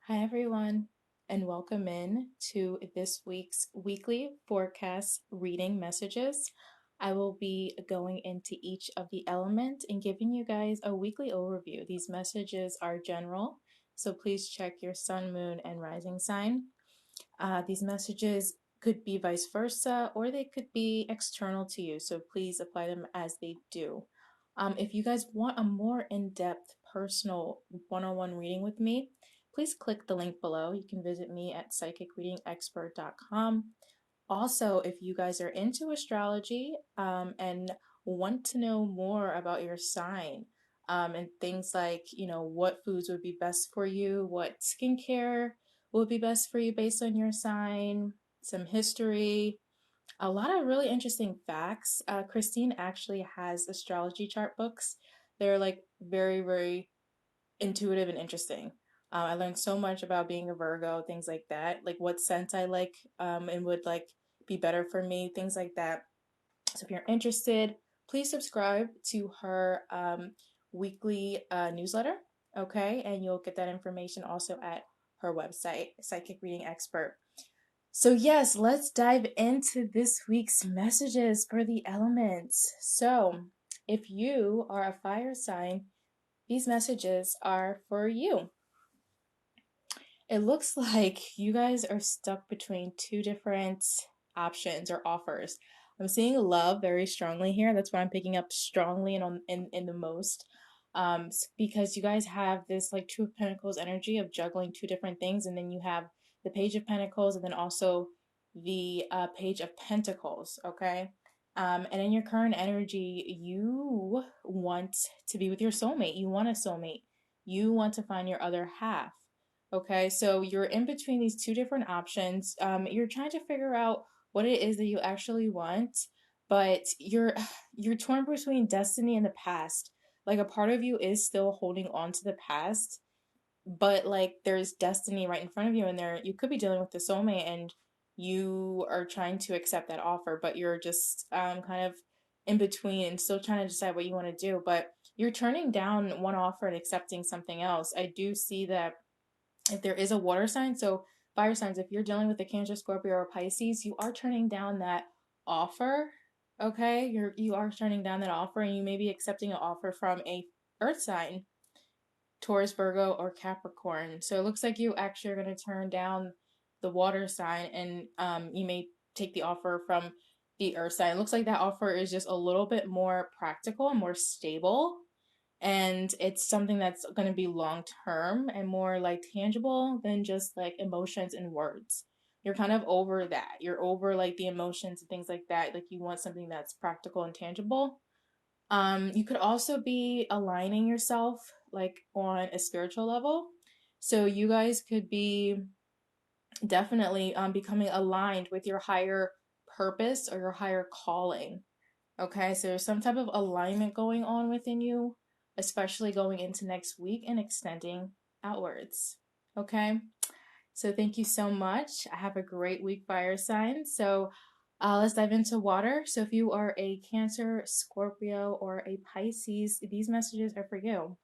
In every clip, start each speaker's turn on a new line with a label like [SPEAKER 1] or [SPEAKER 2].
[SPEAKER 1] Hi, everyone, and welcome in to this week's weekly forecast reading messages. I will be going into each of the elements and giving you guys a weekly overview. These messages are general, so please check your sun, moon, and rising sign. These messages could be vice versa, or they could be external to you, so please apply them as they do. If you guys want a more in-depth personal one-on-one reading with me, please click the link below. You can visit me at psychicreadingexpert.com. Also, if you guys are into astrology and want to know more about your sign and things like, what foods would be best for you, what skincare would be best for you based on your sign, some history, a lot of really interesting facts. Christine actually has astrology chart books. They're like very, very intuitive and interesting. I learned so much about being a Virgo, things like that, like what scent I like and would like be better for me, things like that. So if you're interested, please subscribe to her weekly newsletter, okay? And you'll get that information also at her website, Psychic Reading Expert. So, yes, let's dive into this week's messages for the elements. So, if you are a fire sign, these messages are for you. It looks like you guys are stuck between two different options or offers. I'm seeing love very strongly here. That's what I'm picking up strongly and in the most. Because you guys have this like Two of Pentacles energy of juggling two different things, and then you have the Page of Pentacles, and then also the Page of Pentacles. Okay. And in your current energy, you want to be with your soulmate. You want a soulmate. You want to find your other half. Okay, so you're in between these two different options. You're trying to figure out what it is that you actually want, but you're torn between destiny and the past. Like a part of you is still holding on to the past, but like there's destiny right in front of you, and there you could be dealing with the soulmate, and you are trying to accept that offer, but you're just kind of in between and still trying to decide what you want to do. But you're turning down one offer and accepting something else. I do see that if there is a water sign, so fire signs, if you're dealing with a Cancer, Scorpio, or Pisces, you are turning down that offer. Okay, you are turning down that offer, and you may be accepting an offer from a earth sign, Taurus, Virgo, or Capricorn. So it looks like you actually are going to turn down the water sign, and you may take the offer from the earth sign. It looks like that offer is just a little bit more practical and more stable, and it's something that's going to be long term and more like tangible than just like emotions and words. You're kind of over that. You're over like the emotions and things like that. Like you want something that's practical and tangible. You could also be aligning yourself like on a spiritual level. So you guys could be definitely becoming aligned with your higher purpose or your higher calling. Okay, so there's some type of alignment going on within you, especially going into next week and extending outwards. Okay, so thank you so much. I have a great week, fire sign. So let's dive into water. So if you are a Cancer, Scorpio, or a Pisces, these messages are for you.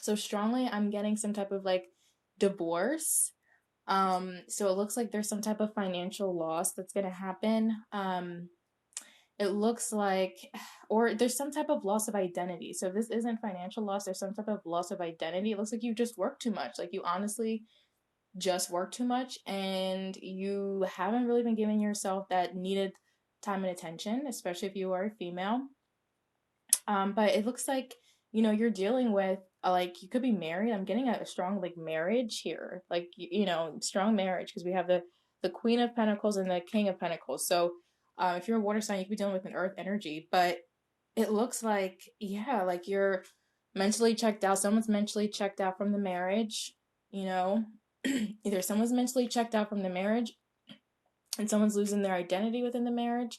[SPEAKER 1] So strongly, I'm getting some type of like divorce. So it looks like there's some type of financial loss that's gonna happen. It looks like, or there's some type of loss of identity. So if this isn't financial loss, there's some type of loss of identity. It looks like you just work too much. Like you honestly just work too much, and you haven't really been giving yourself that needed time and attention, especially if you are a female. But it looks like, you're dealing with like you could be married. I'm getting a strong like marriage here, like strong marriage, because we have the Queen of Pentacles and the King of Pentacles. So if you're a water sign, you could be dealing with an earth energy, but it looks like, yeah, like you're mentally checked out. Someone's mentally checked out from the marriage, you know. Either someone's mentally checked out from the marriage and someone's losing their identity within the marriage,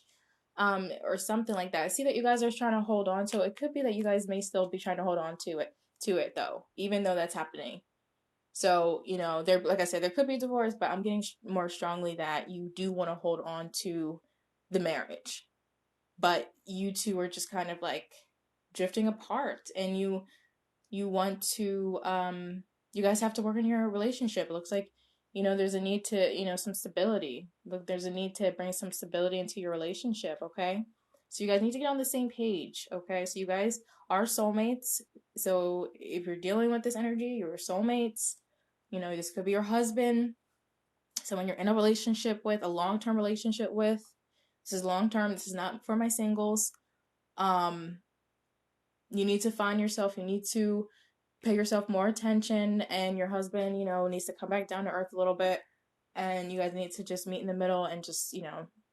[SPEAKER 1] or something like that. I see that you guys are trying to hold on to it. It could be that you guys may still be trying to hold on to it though, even though that's happening. So, there, like I said, there could be divorce, but I'm getting more strongly that you do want to hold on to the marriage. But you two are just kind of like drifting apart, and you want to You guys have to work on your relationship. It looks like, there's a need to, some stability. Look, there's a need to bring some stability into your relationship, okay? So you guys need to get on the same page, okay? So you guys are soulmates. So if you're dealing with this energy, you're soulmates. This could be your husband, someone you're in a relationship with, a long-term relationship with. This is long-term. This is not for my singles. You need to find yourself. You need to pay yourself more attention, and your husband, needs to come back down to earth a little bit, and you guys need to just meet in the middle and just,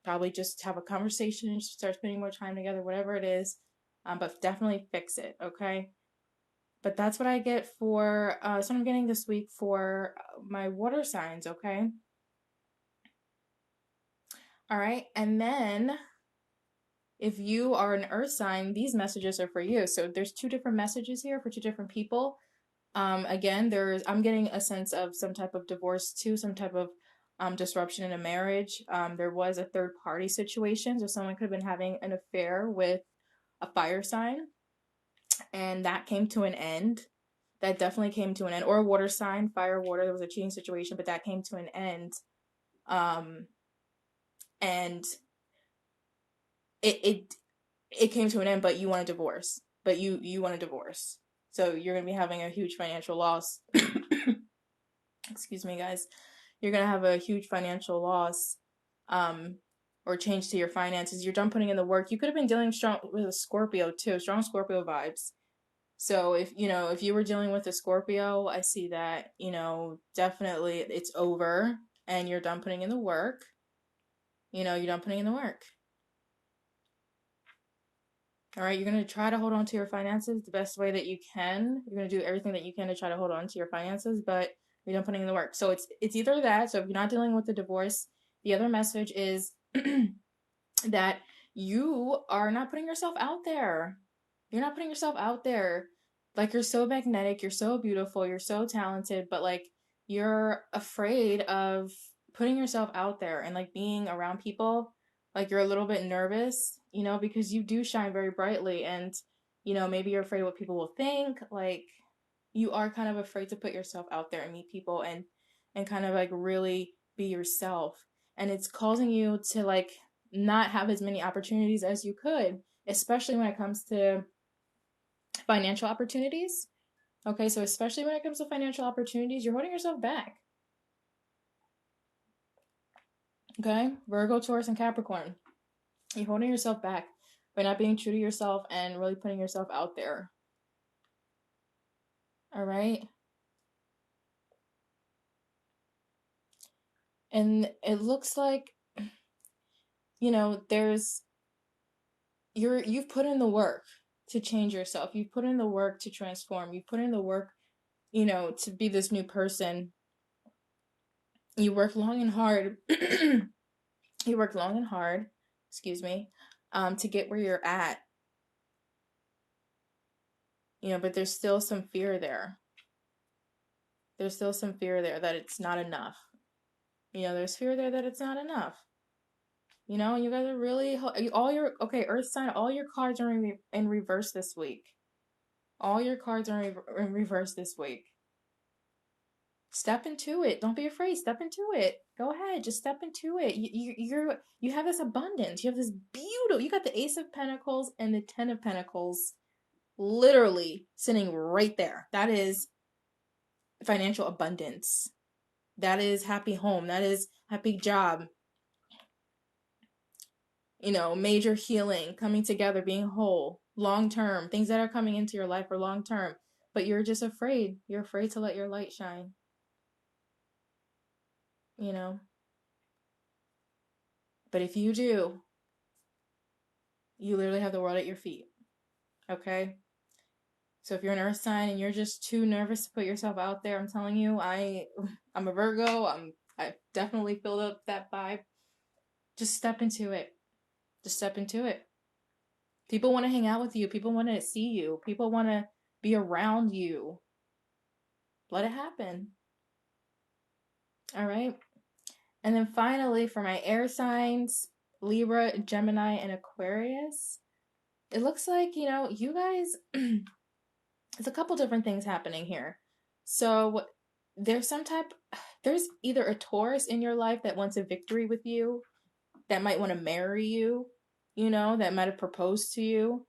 [SPEAKER 1] probably just have a conversation and start spending more time together, whatever it is. But definitely fix it, okay? But that's what I get for, so I'm getting this week for my water signs, okay? All right, and then if you are an earth sign, these messages are for you. So there's two different messages here for two different people. Again, I'm getting a sense of some type of divorce too, some type of disruption in a marriage. There was a third party situation, so someone could have been having an affair with a fire sign, and that came to an end. That definitely came to an end. Or a water sign, fire, water. There was a cheating situation, but that came to an end. And it came to an end, but you want a divorce. But you want a divorce. So you're gonna be having a huge financial loss. Excuse me, guys. You're gonna have a huge financial loss, or change to your finances. You're done putting in the work. You could have been dealing strong with a Scorpio too, strong Scorpio vibes. So if you were dealing with a Scorpio, I see that, definitely it's over and you're done putting in the work. You're done putting in the work. All right, you're going to try to hold on to your finances the best way that you can. You're going to do everything that you can to try to hold on to your finances, but you're done putting in the work. So it's either that. So if you're not dealing with the divorce, the other message is that you are not putting yourself out there. You're not putting yourself out there. Like, you're so magnetic, you're so beautiful, you're so talented, but like you're afraid of putting yourself out there and like being around people. Like, you're a little bit nervous, because you do shine very brightly, and maybe you're afraid of what people will think. Like, you are kind of afraid to put yourself out there and meet people and kind of like really be yourself. And it's causing you to like not have as many opportunities as you could, especially when it comes to financial opportunities. Okay, so especially when it comes to financial opportunities, you're holding yourself back. Okay, Virgo, Taurus, and Capricorn. You're holding yourself back by not being true to yourself and really putting yourself out there. All right. And it looks like, there's you've put in the work to change yourself. You've put in the work to transform. You've put in the work, to be this new person. You work long and hard. You work long and hard, excuse me, to get where you're at. But there's still some fear there. There's still some fear there that it's not enough. There's fear there that it's not enough. And you guys are really, Earth sign, all your cards are in reverse this week. All your cards are in reverse this week. Step into it. Don't be afraid. Step into it. Go ahead. Just step into it. You have this abundance. You have this beautiful. You got the Ace of Pentacles and the Ten of Pentacles, literally sitting right there. That is financial abundance. That is happy home. That is happy job. Major healing, coming together, being whole, long term. Things that are coming into your life are long term. But you're just afraid. You're afraid to let your light shine. But if you do, you literally have the world at your feet. Okay? So if you're an earth sign and you're just too nervous to put yourself out there, I'm telling you, I'm a Virgo. I definitely filled up that vibe. Just step into it. Just step into it. People want to hang out with you. People want to see you. People want to be around you. Let it happen. All right? And then finally, for my air signs, Libra, Gemini, and Aquarius, it looks like, you guys, there's a couple different things happening here. So there's either a Taurus in your life that wants a victory with you, that might want to marry you, that might have proposed to you.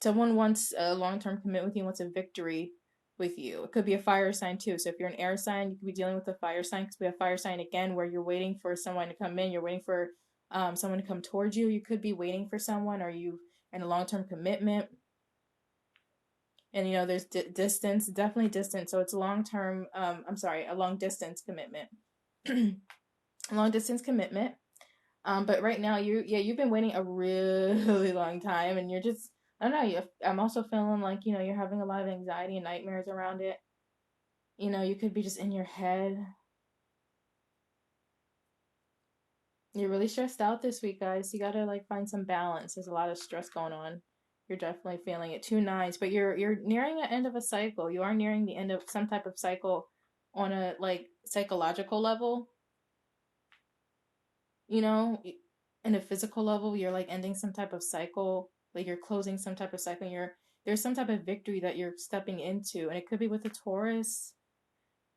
[SPEAKER 1] Someone wants a long-term commitment with you, wants a victory with you. It could be a fire sign too. So if you're an air sign, you could be dealing with a fire sign, because we have fire sign again where you're waiting for someone to come in, you're waiting for someone to come towards you. You could be waiting for someone, or you in a long-term commitment. And there's distance, definitely distance. So it's long-term, a long-distance commitment. Long-distance commitment. But right now you've been waiting a really long time, and you're just, I don't know, I'm also feeling like, you're having a lot of anxiety and nightmares around it. You could be just in your head. You're really stressed out this week, guys. You gotta like find some balance. There's a lot of stress going on. You're definitely feeling it. Two nines, but you're nearing the end of a cycle. You are nearing the end of some type of cycle on a like psychological level. you know, in a physical level, you're like ending some type of cycle, like you're closing some type of cycle, and there's some type of victory that you're stepping into. And it could be with a Taurus,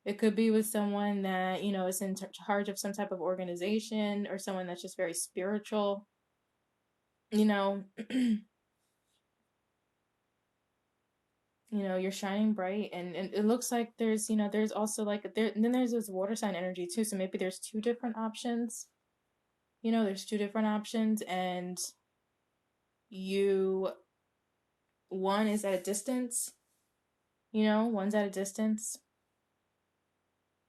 [SPEAKER 1] it could be with someone that, is in charge of some type of organization, or someone that's just very spiritual, you know. You're shining bright, and it looks like there's also like there, and then there's this water sign energy too, so maybe there's two different options. There's two different options, and you one is at a distance, one's at a distance,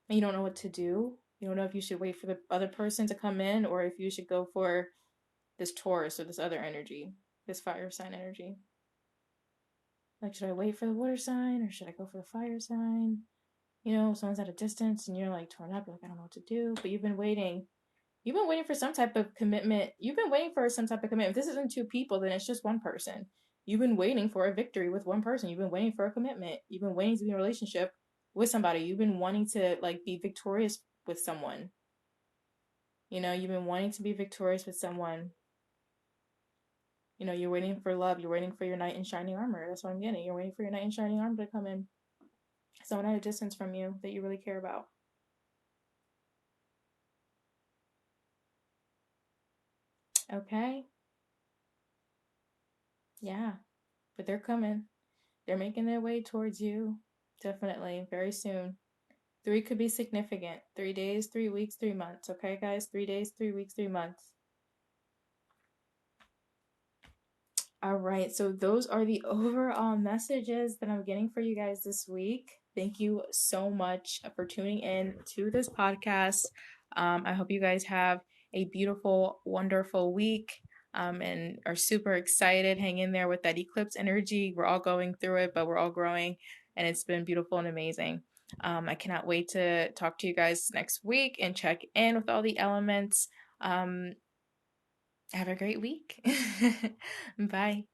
[SPEAKER 1] and you don't know what to do. You don't know if you should wait for the other person to come in, or if you should go for this Taurus or this other energy, this fire sign energy. Like, should I wait for the water sign, or should I go for the fire sign? Someone's at a distance and you're like torn up, you're like, I don't know what to do. But you've been waiting. You've been waiting for some type of commitment. You've been waiting for some type of commitment. If this isn't two people, then it's just one person. You've been waiting for a victory with one person. You've been waiting for a commitment. You've been waiting to be in a relationship with somebody. You've been wanting to like be victorious with someone. You've been wanting to be victorious with someone. You're waiting for love. You're waiting for your knight in shining armor. That's what I'm getting. You're waiting for your knight in shining armor to come in. Someone at a distance from you that you really care about. Okay. Yeah. But they're coming. They're making their way towards you. Definitely. Very soon. 3 could be significant. 3 days, 3 weeks, 3 months. Okay, guys? 3 days, 3 weeks, 3 months. All right. So those are the overall messages that I'm getting for you guys this week. Thank you so much for tuning in to this podcast. I hope you guys have a beautiful, wonderful week. And are super excited. Hang in there with that eclipse energy. We're all going through it, but we're all growing, and it's been beautiful and amazing. I cannot wait to talk to you guys next week and check in with all the elements. Have a great week. Bye.